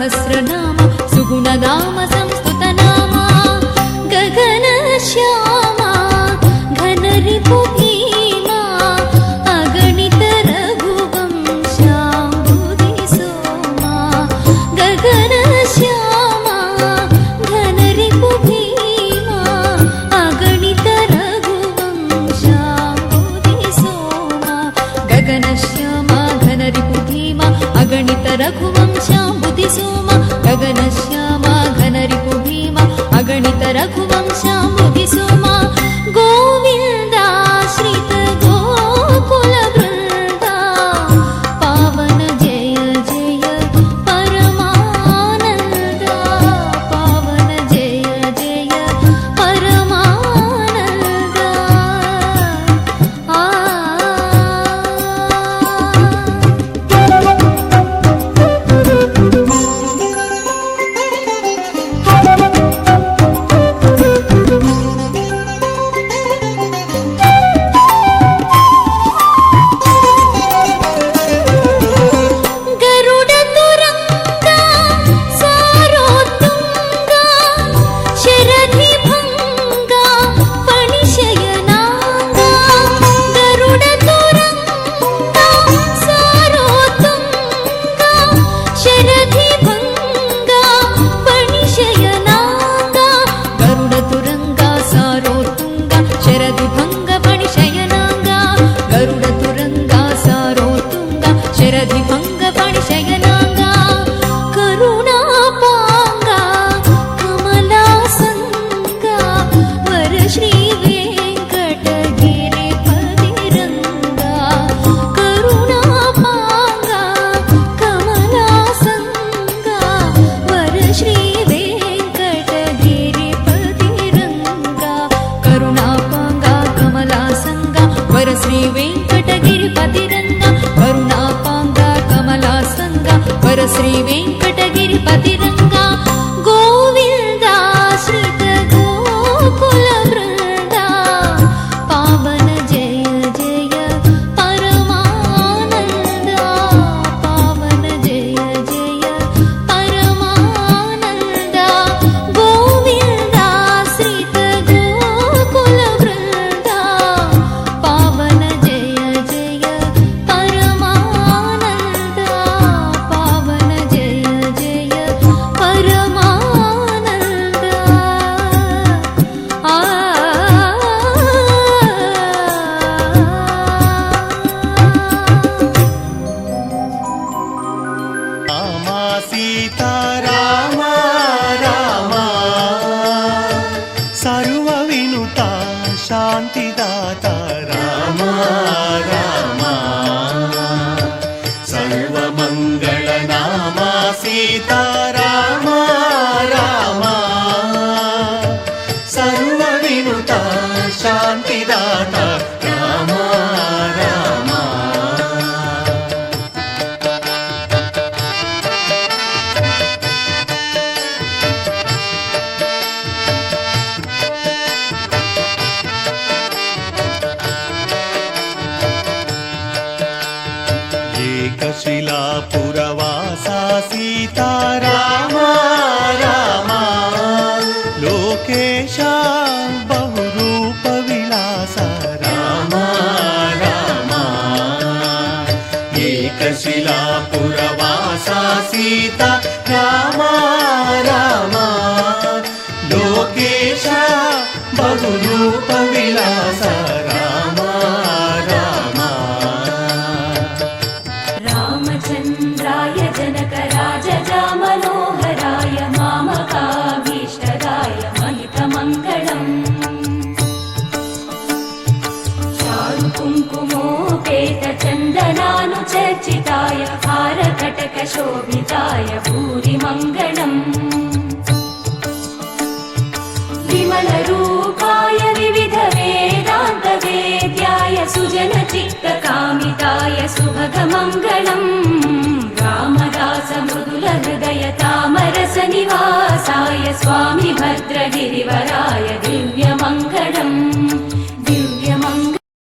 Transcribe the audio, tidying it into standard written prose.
सहस्रनाम सुगुणनाम संस्तुतनाम गगनश्यामा घनरिपु भीमा अगणित रघुवंशाम्बुधि सोमा गगनश्यामा घनरिपु भीमा अगणित रघुवंशाम्बुधि सोमा गगनश्यामा घनरिपु भीमा अगणित रघुवंशाम्बुधि सोमा गगनश्यामा घनरिपु भीमा अगणित रघुवंशाम्बुधि सोमा गोविन्दाश्रित गोकुल वृन्दा पावन जय जय परमानन्दा पावन जय जय परमानन्दा श्री वेंकटगिरिपतिरंगा गोविन्दाश्रित गोकुल वृन्दा पावन जय जय परमानन्दा पावन जय जय परमानन्दा गोविन्दाश्रित गोकुल वृन्दा पावन जय जय परमानन्दा पावन जय जय परमानन्दा रामा सीता रामा रामा सर्व विनुता शांतिदाता रामा रामा सर्वमंगल नामा सीता रामा रामा सर्व विनुता शांतिदाता रामा रामा एकशिलापुरवासा सीता रामा रामा लोकेशा बहुरूप विलासा रामा रामा एकशिलापुरवासा सीता रामा रामा लोकेशा बहुरूप विलासा रामा रामा रामचन्द्राय जनकराजजा मनोहराय मामकाभीष्टदाय महितमङ्गलम् चारुकुङ्कुमोपेतचन्दनानुचर्चिताय हारकटकशोभिताय भूरिमङ्गलम् विमलरूपाय विविधवेदान्तवेद्याय सुजनचित्तकामिताय सुभगमङ्गलम् रामदास मृदुलहृदय तामरसनिवासाय स्वामी भद्रगिरिवराय दिव्यमङ्गलम्